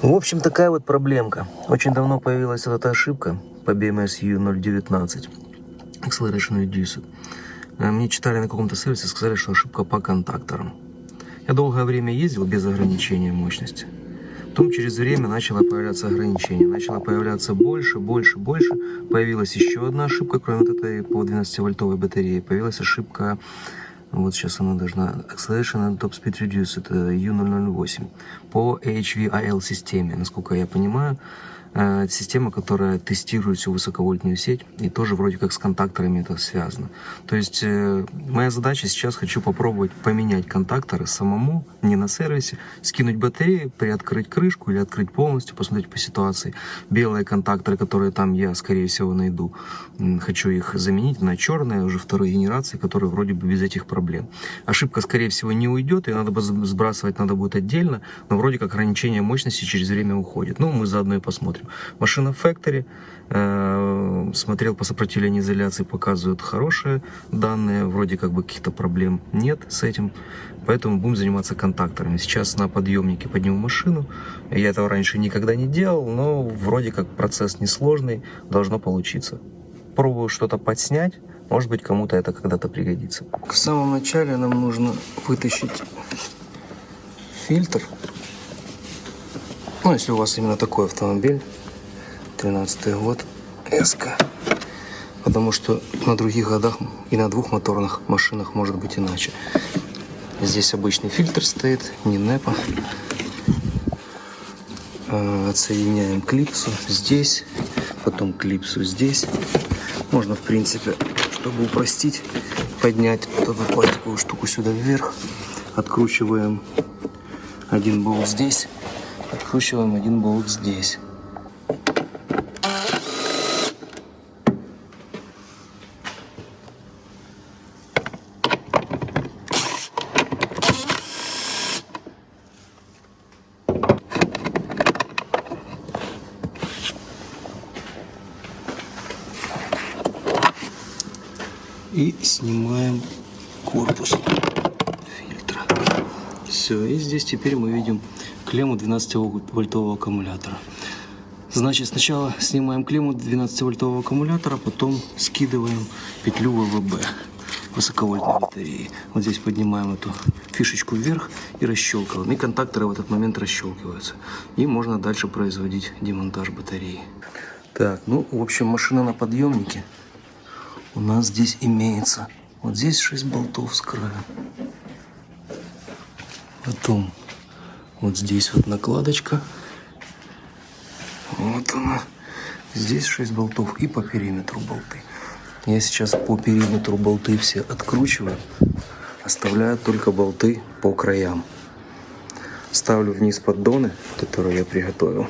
В общем, такая вот проблемка. Очень давно появилась вот эта ошибка по BMS U019. Acceleration Reduced. Мне читали на каком-то сервисе, сказали, что ошибка по контакторам. Я долгое время ездил без ограничения мощности. Потом через время начало появляться ограничения. Начало появляться больше. Появилась еще одна ошибка, кроме вот этой по 12-вольтовой батарее. Появилась ошибка, вот сейчас она должна, Acceleration and Top Speed Reduced, это U008, по HVIL системе, насколько я понимаю. Система, которая тестирует всю высоковольтную сеть, и тоже вроде как с контакторами это связано. То есть моя задача сейчас, хочу попробовать поменять контакторы самому, не на сервисе, скинуть батарею, приоткрыть крышку или открыть полностью, посмотреть по ситуации. Белые контакторы, которые там я, скорее всего, найду, хочу их заменить на черные, уже второй генерации, которые вроде бы без этих проблем. Ошибка, скорее всего, не уйдет, ее надо бы сбрасывать, надо будет отдельно, но вроде как ограничение мощности через время уходит. Ну, мы заодно и посмотрим. Машина в Factory, смотрел по сопротивлению изоляции, показывают хорошие данные, вроде как бы каких-то проблем нет с этим, поэтому будем заниматься контакторами. Сейчас на подъемнике подниму машину, я этого раньше никогда не делал, но вроде как процесс несложный, должно получиться. Пробую что-то подснять, может быть, кому-то это когда-то пригодится. В самом начале нам нужно вытащить фильтр. Ну, если у вас именно такой автомобиль, 13-й год, S-ка. Потому что на других годах и на двухмоторных машинах может быть иначе. Здесь обычный фильтр стоит, не NEPA. Отсоединяем клипсу здесь, потом клипсу здесь. Можно, в принципе, чтобы упростить, поднять вот эту пластиковую штуку сюда вверх. Откручиваем один болт здесь. Откручиваем один болт здесь. И снимаем корпус фильтра. Все, и здесь теперь мы видим клемму 12-вольтового аккумулятора. Значит, сначала снимаем клемму 12-вольтового аккумулятора, потом скидываем петлю ВВБ высоковольтной батареи. Вот здесь поднимаем эту фишечку вверх и расщелкиваем. И контакторы в этот момент расщелкиваются. И можно дальше производить демонтаж батареи. Так, ну, в общем, машина на подъемнике. У нас здесь имеется вот здесь 6 болтов с края. Потом вот здесь вот накладочка. Вот она. Здесь 6 болтов и по периметру болты. Я сейчас по периметру болты все откручиваю. Оставляю только болты по краям. Ставлю вниз поддоны, которые я приготовил.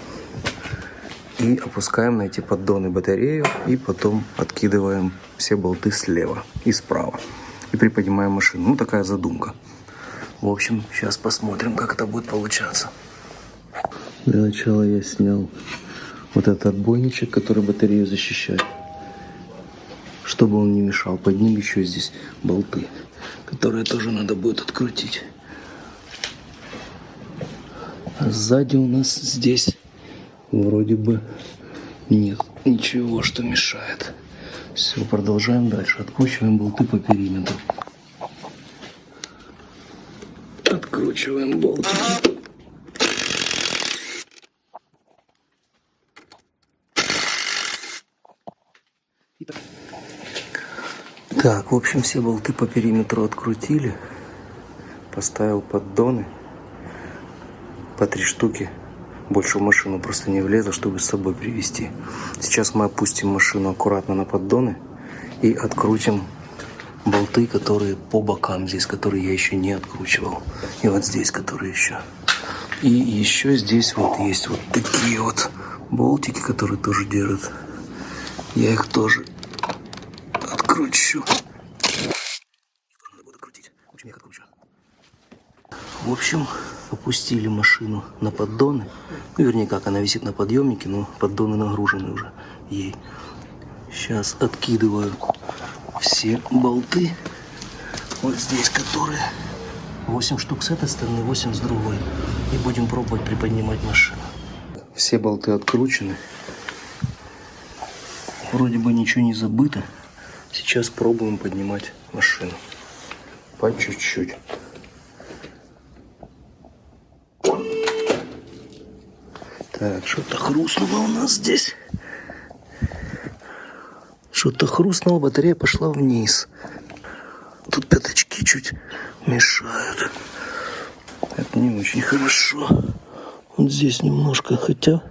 И опускаем на эти поддоны батарею. И потом откидываем все болты слева и справа. И приподнимаем машину. Ну, такая задумка. В общем, сейчас посмотрим, как это будет получаться. Для начала я снял вот этот отбойничек, который батарею защищает. Чтобы он не мешал. Под ним еще здесь болты, которые тоже надо будет открутить. А сзади у нас здесь вроде бы нет ничего, что мешает. Все, продолжаем дальше. Откручиваем болты по периметру. Откручиваем болты. Так, в общем, все болты по периметру открутили. Поставил поддоны. По 3 штуки. Больше в машину просто не влезло, чтобы с собой привезти. Сейчас мы опустим машину аккуратно на поддоны и открутим болты, которые по бокам здесь, которые я еще не откручивал. И вот здесь, которые еще. И еще здесь вот есть вот такие вот болтики, которые тоже держат. Я их тоже откручу. Надо будет открутить. В общем, я их откручу. В общем, опустили машину на поддоны. Ну, вернее, как, она висит на подъемнике, но поддоны нагружены уже ей. Сейчас откидываю все болты. Вот здесь, которые 8 штук с этой стороны, 8 с другой. И будем пробовать приподнимать машину. Все болты откручены. Вроде бы ничего не забыто. Сейчас пробуем поднимать машину. По чуть-чуть. Так, что-то хрустнуло у нас здесь. Что-то хрустнуло, батарея пошла вниз. Тут пятачки чуть мешают. Это не очень хорошо. Вот здесь немножко, хотя,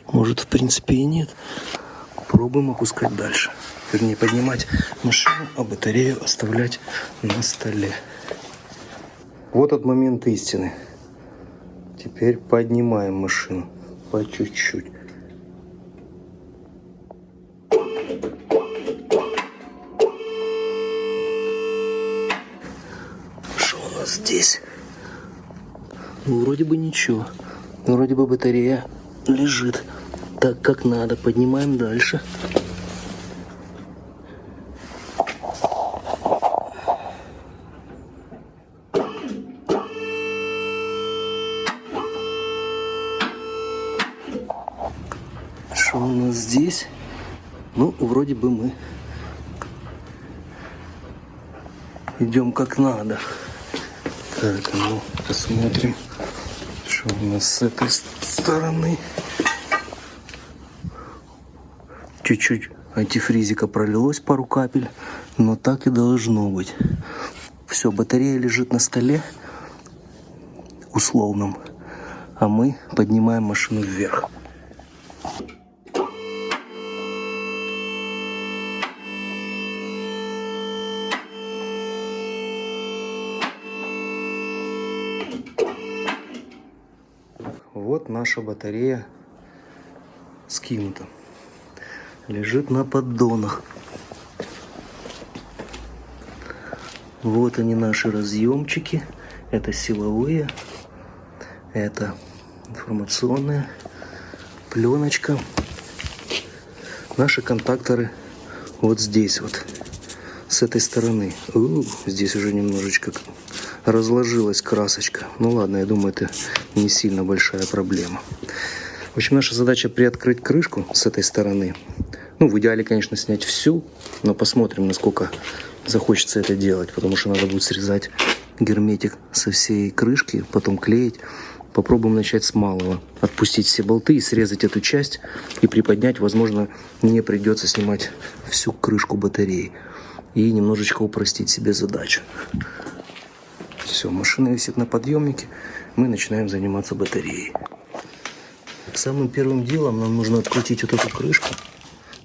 может, в принципе и нет. Пробуем опускать дальше. Вернее, поднимать машину, а батарею оставлять на столе. Вот тот момент истины. Теперь поднимаем машину по чуть-чуть. Что у нас здесь? Ну, вроде бы ничего. Вроде бы батарея лежит так, как надо. Поднимаем дальше. Что у нас здесь? Ну, вроде бы мы идем как надо. Так, ну, посмотрим, что у нас с этой стороны. Чуть-чуть антифризика пролилось, пару капель, но так и должно быть. Все, батарея лежит на столе условном, а мы поднимаем машину вверх. Вот наша батарея скинута. Лежит на поддонах. Вот они, наши разъемчики. Это силовые. Это информационная пленочка. Наши контакторы вот здесь вот. С этой стороны. Здесь уже немножечко разложилась красочка. Ну ладно, я думаю, это не сильно большая проблема. В общем, наша задача приоткрыть крышку с этой стороны. Ну, в идеале, конечно, снять всю, но посмотрим, насколько захочется это делать, потому что надо будет срезать герметик со всей крышки, потом клеить. Попробуем начать с малого. Отпустить все болты и срезать эту часть и приподнять. Возможно, не придется снимать всю крышку батареи. И немножечко упростить себе задачу. Все, машина висит на подъемнике. Мы начинаем заниматься батареей. Самым первым делом нам нужно открутить вот эту крышку.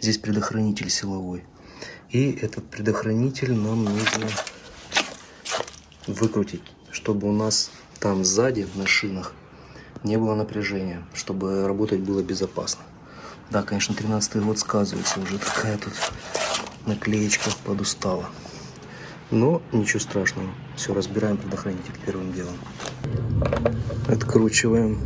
Здесь предохранитель силовой. И этот предохранитель нам нужно выкрутить, чтобы у нас там сзади на шинах не было напряжения, чтобы работать было безопасно. Да, конечно, 13-й год сказывается, уже такая тут наклеечка подустала. Но ничего страшного. Все, разбираем предохранитель первым делом. Откручиваем.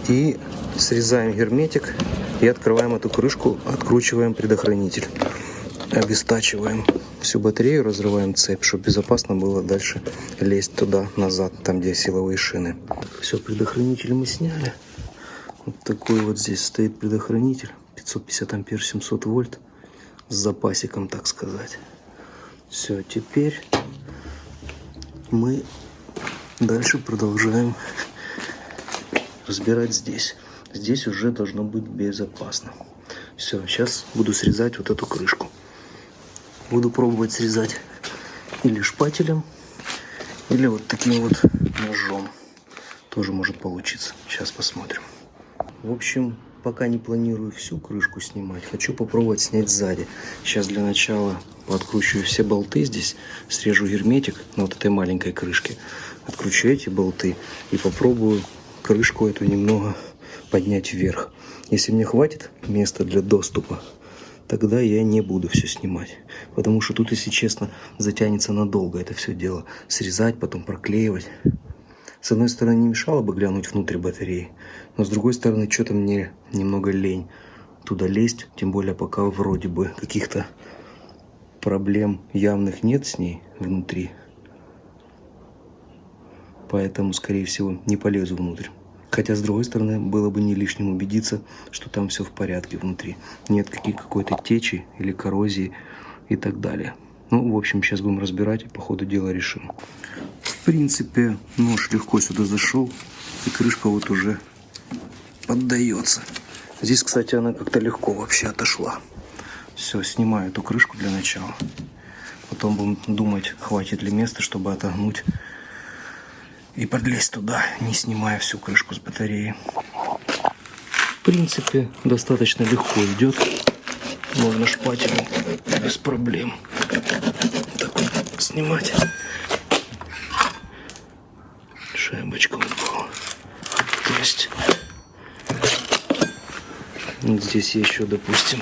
И срезаем герметик и открываем эту крышку, откручиваем предохранитель. Обестачиваем всю батарею, разрываем цепь, чтобы безопасно было дальше лезть туда, назад, там где силовые шины. Все, предохранитель мы сняли. Вот такой вот здесь стоит предохранитель. 550 ампер, 700 вольт. С запасиком, так сказать. Все, теперь мы дальше продолжаем разбирать здесь. Здесь уже должно быть безопасно. Все, сейчас буду срезать вот эту крышку. Буду пробовать срезать или шпателем, или вот таким вот ножом. Тоже может получиться. Сейчас посмотрим. В общем, пока не планирую всю крышку снимать. Хочу попробовать снять сзади. Сейчас для начала откручиваю все болты здесь. Срежу герметик на вот этой маленькой крышке. Откручу эти болты и попробую крышку эту немного поднять вверх. Если мне хватит места для доступа, тогда я не буду все снимать. Потому что тут, если честно, затянется надолго это все дело. Срезать, потом проклеивать. С одной стороны, не мешало бы глянуть внутрь батареи. Но с другой стороны, что-то мне немного лень туда лезть. Тем более, пока вроде бы каких-то проблем явных нет с ней внутри. поэтому, скорее всего, не полезу внутрь. Хотя, с другой стороны, было бы не лишним убедиться, что там все в порядке внутри. Нет какой-то течи или коррозии и так далее. Ну, в общем, сейчас будем разбирать и по ходу дела решим. В принципе, нож легко сюда зашел, и крышка вот уже поддается. Здесь, кстати, она как-то легко вообще отошла. Все, снимаю эту крышку для начала. Потом будем думать, хватит ли места, чтобы отогнуть и подлезть туда, не снимая всю крышку с батареи. В принципе, достаточно легко идет. Можно шпателем без проблем. Так вот, снимать. Шайбочка упала. То есть вот здесь я еще, допустим,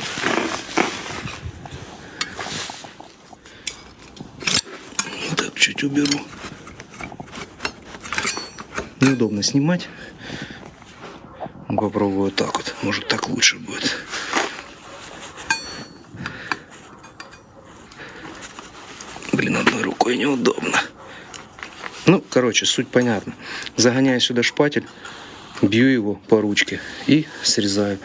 так чуть уберу. Неудобно снимать. Попробую так вот. Может, так лучше будет. Блин, одной рукой неудобно. Ну, короче, суть понятна. Загоняю сюда шпатель, бью его по ручке и срезаю.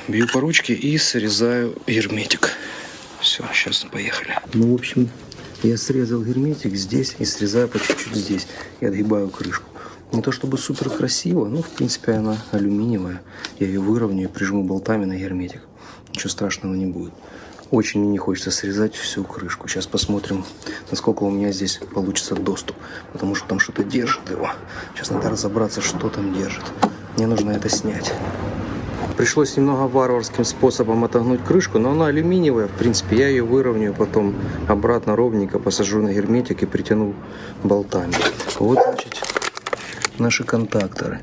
Бью по ручке и срезаю герметик. Все, сейчас поехали. Ну, в общем, я срезал герметик здесь и срезаю по чуть-чуть здесь. И отгибаю крышку. Не то чтобы супер красиво, но в принципе она алюминиевая. Я ее выровняю и прижму болтами на герметик. Ничего страшного не будет. Очень мне не хочется срезать всю крышку. Сейчас посмотрим, насколько у меня здесь получится доступ. Потому что там что-то держит его. Сейчас надо разобраться, что там держит. Мне нужно это снять. Пришлось немного варварским способом отогнуть крышку, но она алюминиевая. В принципе, я ее выровняю, потом обратно ровненько посажу на герметик и притяну болтами. Вот, значит, наши контакторы.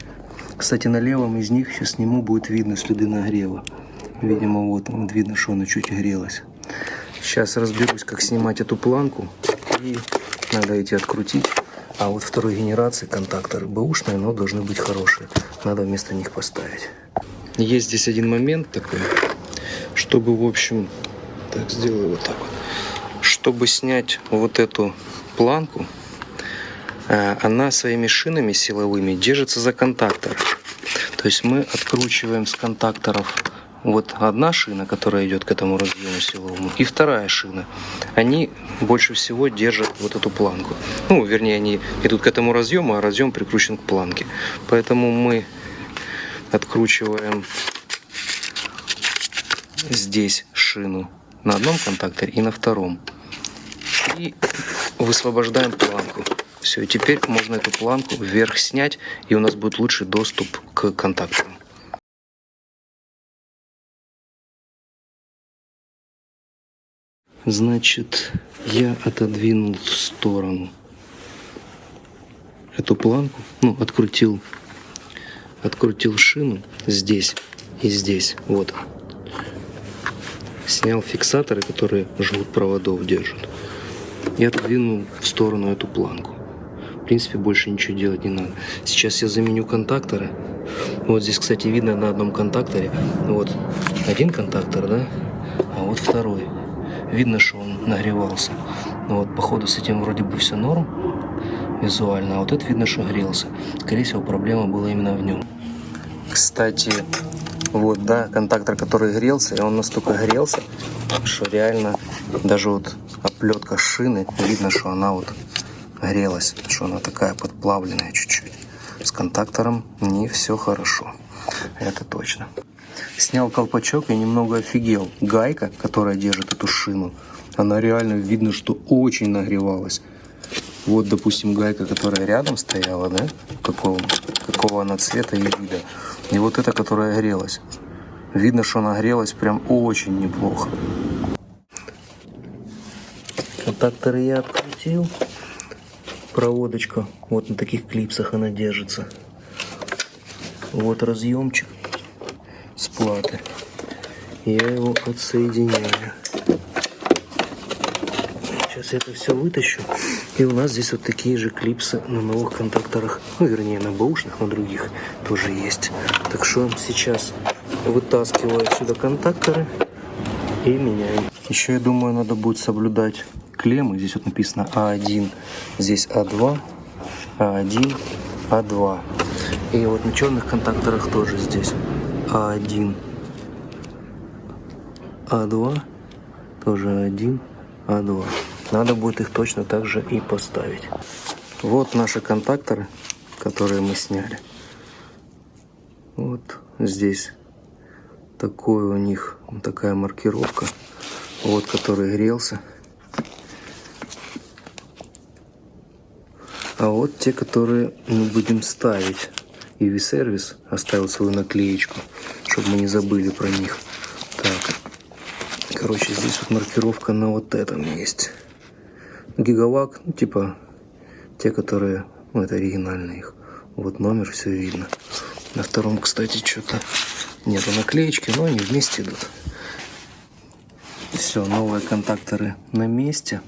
Кстати, на левом из них, сейчас сниму, будет видно следы нагрева. Видимо, вот видно, что она чуть грелась. Сейчас разберусь, как снимать эту планку. И надо эти открутить. А вот второй генерации контакторы бэушные, но должны быть хорошие. Надо вместо них поставить. Есть здесь один момент такой, чтобы, в общем, так сделаю вот так вот. Чтобы снять вот эту планку, она своими шинами силовыми держится за контактор. То есть мы откручиваем с контакторов вот одна шина, которая идет к этому разъему силовому, и вторая шина. Они больше всего держат вот эту планку. Ну, вернее, они идут к этому разъему, а разъем прикручен к планке. Поэтому мы откручиваем здесь шину на одном контакторе и на втором. И высвобождаем планку. Все, и теперь можно эту планку вверх снять, и у нас будет лучший доступ к контакторам. Значит, я отодвинул в сторону эту планку, ну, открутил шину здесь и здесь, вот. Снял фиксаторы, которые жгут проводов держат, и отодвинул в сторону эту планку. В принципе, больше ничего делать не надо. Сейчас я заменю контакторы. Вот здесь, кстати, видно на одном контакторе. Вот один контактор, да, а вот второй. Видно, что он нагревался. Но вот, походу, с этим вроде бы все норм визуально. А вот это видно, что грелся. Скорее всего, проблема была именно в нем. Кстати, вот, да, контактор, который грелся, и он настолько грелся, что реально даже вот оплетка шины, видно, что она вот грелась, что она такая подплавленная чуть-чуть. С контактором не все хорошо. Это точно. Снял колпачок и немного офигел. Гайка, которая держит эту шину, она реально видно, что очень нагревалась. Вот, допустим, гайка, которая рядом стояла, да, какого она цвета и вида. И вот эта, которая грелась. Видно, что она грелась прям очень неплохо. Контакторы я открутил. Проводочка, вот на таких клипсах она держится. Вот разъемчик с платы. Я его отсоединяю. Сейчас я это все вытащу. И у нас здесь вот такие же клипсы на новых контакторах. Ну, вернее, на бэушных, на других тоже есть. Так что сейчас вытаскиваю отсюда контакторы и меняю. Еще, я думаю, надо будет соблюдать клеммы. Здесь вот написано А1, здесь А2. А1, А2. И вот на черных контакторах тоже здесь А1, А2, тоже А1, А2. Надо будет их точно так же и поставить. Вот наши контакторы, которые мы сняли. Вот здесь такой у них, такая маркировка. Вот который грелся. А вот те, которые мы будем ставить. EV Service оставил свою наклеечку, чтобы мы не забыли про них. Так, короче, здесь вот маркировка на вот этом есть. Гигавак, ну, типа те, которые, ну, это оригинальные их. Вот номер, все видно. На втором, кстати, что-то нету наклеечки, но они вместе идут. Все, новые контакторы на месте.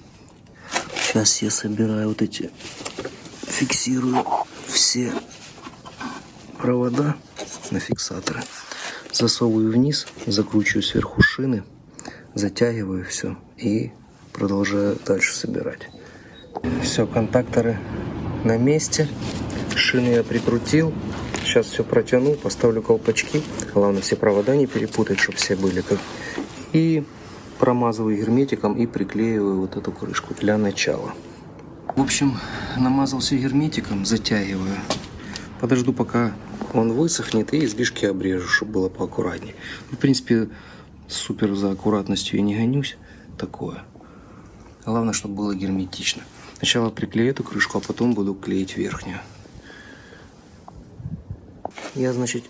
Сейчас я собираю вот эти, фиксирую все провода на фиксаторы. Засовываю вниз, закручиваю сверху шины, затягиваю все и продолжаю дальше собирать. Все, контакторы на месте. Шины я прикрутил. Сейчас все протяну, поставлю колпачки. Главное, все провода не перепутать, чтобы все были как. И промазываю герметиком и приклеиваю вот эту крышку для начала. В общем, намазал все герметиком, затягиваю. Подожду, пока он высохнет, и излишки обрежу, чтобы было поаккуратнее. В принципе, супер за аккуратностью я не гонюсь. Такое. Главное, чтобы было герметично. Сначала приклею эту крышку, а потом буду клеить верхнюю. Я, значит,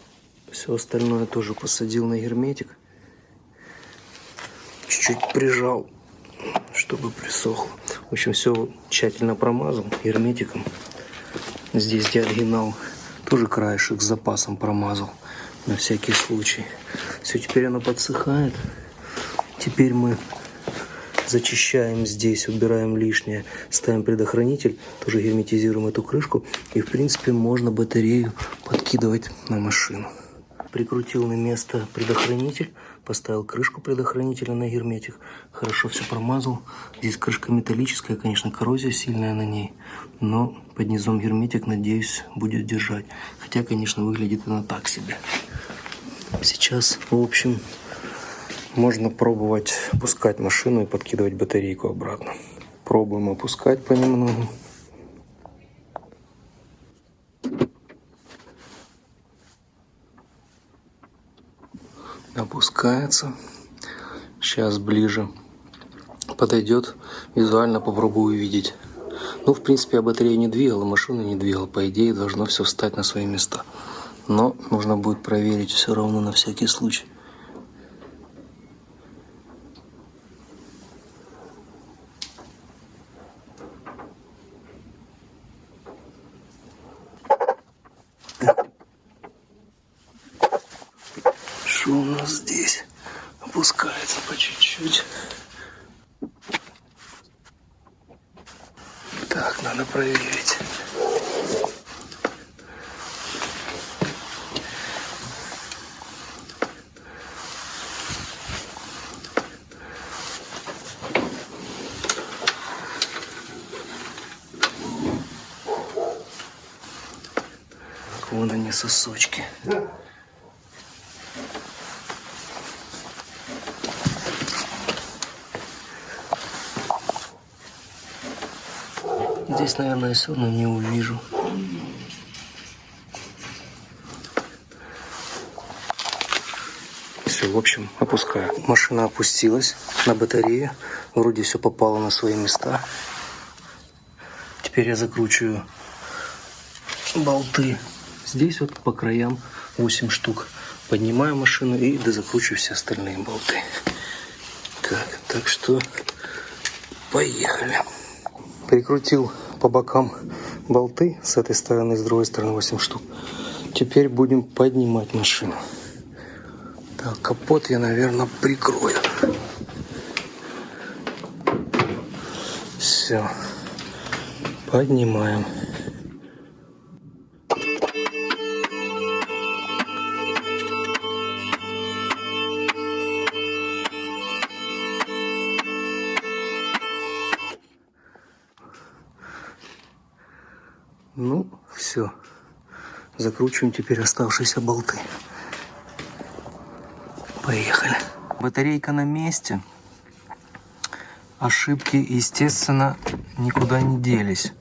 все остальное тоже посадил на герметик. Чуть-чуть прижал, чтобы присохло. В общем, все тщательно промазал герметиком. Здесь где оригинал, тоже краешек с запасом промазал. На всякий случай. Все, теперь оно подсыхает. Теперь мы зачищаем здесь, убираем лишнее, ставим предохранитель, тоже герметизируем эту крышку. И, в принципе, можно батарею подкидывать на машину. Прикрутил на место предохранитель, поставил крышку предохранителя на герметик. Хорошо все промазал. Здесь крышка металлическая, конечно, коррозия сильная на ней. Но под низом герметик, надеюсь, будет держать. Хотя, конечно, выглядит она так себе. Сейчас, в общем, можно пробовать опускать машину и подкидывать батарейку обратно. Пробуем опускать понемногу. Опускается. Сейчас ближе подойдет. Визуально попробую увидеть. Ну, в принципе, я батарею не двигал, машину не двигал. По идее, должно все встать на свои места. Но нужно будет проверить все равно на всякий случай. Что у нас здесь? Опускается по чуть-чуть. Так, надо проверить. Вон они, сосочки. Здесь, наверное, я все равно не увижу. Все, в общем, опускаю. Машина опустилась на батарею. Вроде все попало на свои места. Теперь я закручиваю болты. Здесь вот по краям 8 штук. Поднимаю машину и дозакручиваю все остальные болты. Так что поехали. Прикрутил по бокам болты с этой стороны, с другой стороны 8 штук. Теперь будем поднимать машину. Так, капот я, наверное, прикрою. Все. Поднимаем. Ну, все. Закручиваем теперь оставшиеся болты. Поехали. Батарейка на месте. Ошибки, естественно, никуда не делись.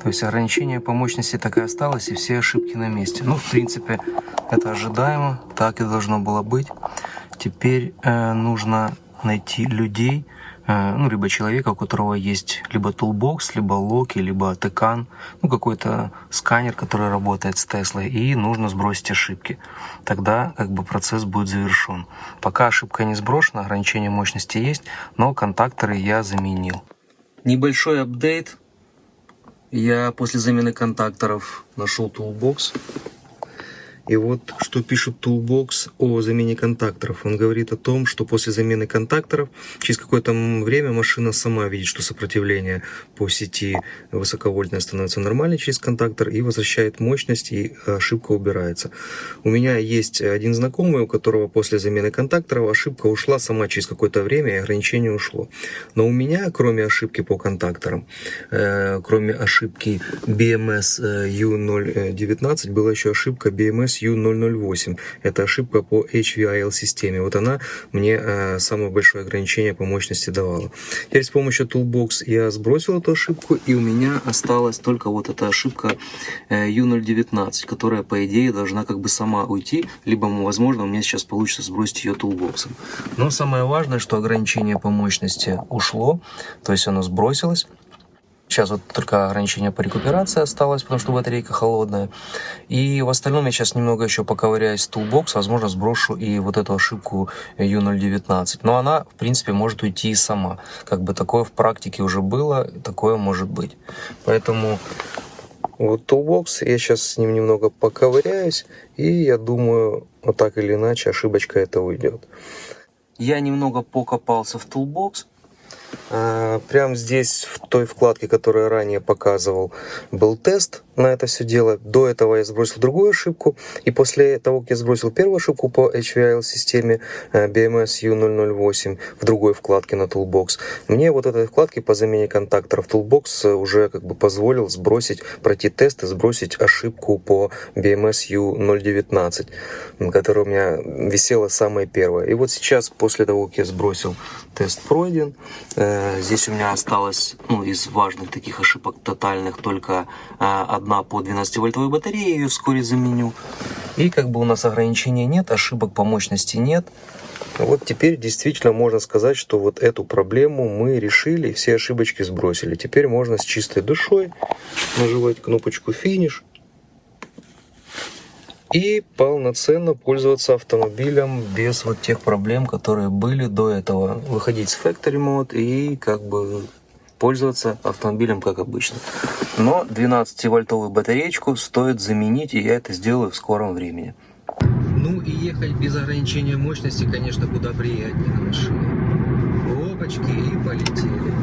То есть ограничение по мощности так и осталось, и все ошибки на месте. Ну, в принципе, это ожидаемо, так и должно было быть. Теперь нужно найти людей, ну, либо человека, у которого есть либо Toolbox, либо Loki, либо Tecan, ну, какой-то сканер, который работает с Теслой, и нужно сбросить ошибки. Тогда как бы процесс будет завершен. Пока ошибка не сброшена, ограничение мощности есть, но контакторы я заменил. Небольшой апдейт. Я после замены контакторов нашел Toolbox. И вот что пишет Toolbox о замене контакторов. Он говорит о том, что после замены контакторов через какое-то время машина сама видит, что сопротивление по сети высоковольтное становится нормальной через контактор и возвращает мощность, и ошибка убирается. У меня есть один знакомый, у которого после замены контакторов ошибка ушла сама через какое-то время, и ограничение ушло. Но у меня, кроме ошибки по контакторам, кроме ошибки BMS U019, была еще ошибка BMS U008. Это ошибка по HVIL системе. Вот она мне самое большое ограничение по мощности давала. Теперь с помощью Toolbox я сбросил эту ошибку, и у меня осталась только вот эта ошибка U019, которая, по идее, должна как бы сама уйти, либо, возможно, у меня сейчас получится сбросить ее Toolbox. Но самое важное, что ограничение по мощности ушло, то есть оно сбросилось. Сейчас вот только ограничение по рекуперации осталось, потому что батарейка холодная. И в остальном я сейчас немного еще поковыряюсь с Toolbox, возможно, сброшу и вот эту ошибку U019. Но она, в принципе, может уйти и сама. Как бы такое в практике уже было, такое может быть. Поэтому вот Toolbox, я сейчас с ним немного поковыряюсь, и я думаю, вот так или иначе ошибочка эта уйдет. Я немного покопался в Toolbox. Прямо здесь, в той вкладке, которую я ранее показывал, был тест на это все дело. До этого я сбросил другую ошибку. И после того, как я сбросил первую ошибку по HVIL системе BMS U008 в другой вкладке на Toolbox, мне вот этой вкладке по замене контакторов Toolbox уже как бы позволил сбросить, пройти тест и сбросить ошибку по BMS U019, которая у меня висела самая первая. И вот сейчас, после того, как я сбросил, тест пройден. Здесь у меня осталось, ну, из важных таких ошибок тотальных только одна по 12-вольтовой батарее, я ее вскоре заменю. И как бы у нас ограничения нет, ошибок по мощности нет. Вот теперь действительно можно сказать, что вот эту проблему мы решили, и все ошибочки сбросили. Теперь можно с чистой душой нажимать кнопочку «Финиш» и полноценно пользоваться автомобилем без вот тех проблем, которые были до этого. Выходить с Factory Mode и как бы пользоваться автомобилем как обычно. Но 12-вольтовую батареечку стоит заменить, и я это сделаю в скором времени. Ну и ехать без ограничения мощности, конечно, куда приятнее на машине. Опачки, и полетели.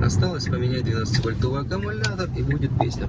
Осталось поменять 12-вольтовый аккумулятор, и будет песня.